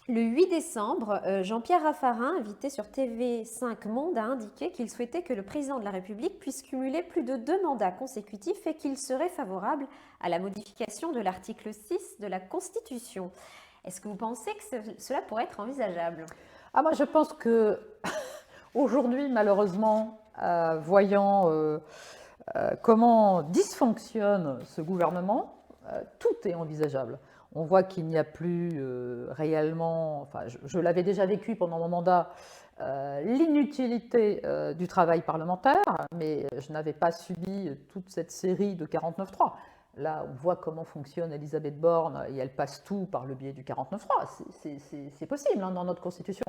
Le 8 décembre, Jean-Pierre Raffarin, invité sur TV5 Monde, a indiqué qu'il souhaitait que le président de la République puisse cumuler plus de 2 mandats consécutifs et qu'il serait favorable à la modification de l'article 6 de la Constitution. Est-ce que vous pensez que cela pourrait être envisageable? Ah, moi, je pense que aujourd'hui, malheureusement, voyant comment dysfonctionne ce gouvernement, tout est envisageable. On voit qu'il n'y a plus réellement, enfin, je l'avais déjà vécu pendant mon mandat, l'inutilité du travail parlementaire, mais je n'avais pas subi toute cette série de 49.3. Là, on voit comment fonctionne Elisabeth Borne et elle passe tout par le biais du 49.3. C'est possible hein, dans notre Constitution.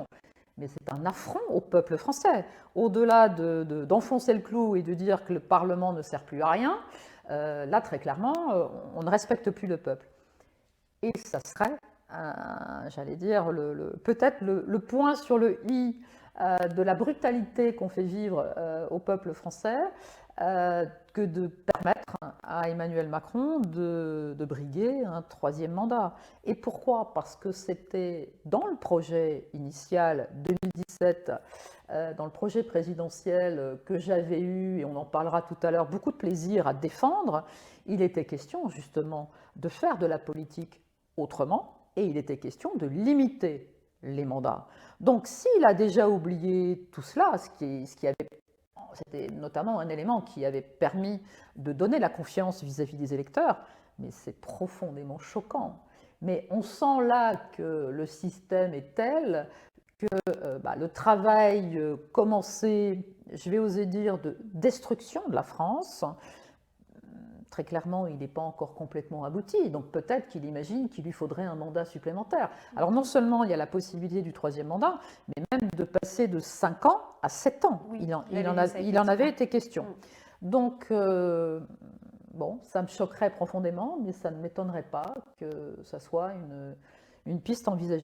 Mais c'est un affront au peuple français. Au-delà d'enfoncer le clou et de dire que le Parlement ne sert plus à rien, là, très clairement, on ne respecte plus le peuple. Et ça serait, j'allais dire, peut-être le point sur le i de la brutalité qu'on fait vivre au peuple français, que de permettre à Emmanuel Macron de briguer un troisième mandat. Et pourquoi? Parce que c'était dans le projet initial 2017, dans le projet présidentiel que j'avais eu, et on en parlera tout à l'heure, beaucoup de plaisir à défendre. Il était question justement de faire de la politique autrement, et il était question de limiter les mandats. Donc s'il a déjà oublié tout cela, c'était notamment un élément qui avait permis de donner la confiance vis-à-vis des électeurs, mais c'est profondément choquant. Mais on sent là que le système est tel que le travail commencé, je vais oser dire, de destruction de la France, très clairement, il n'est pas encore complètement abouti. Donc peut-être qu'il imagine qu'il lui faudrait un mandat supplémentaire. Alors non seulement il y a la possibilité du troisième mandat, mais même de passer de 5 ans à 7 ans. Oui, Il en avait été question. Donc, bon, ça me choquerait profondément, mais ça ne m'étonnerait pas que ça soit une piste envisagée.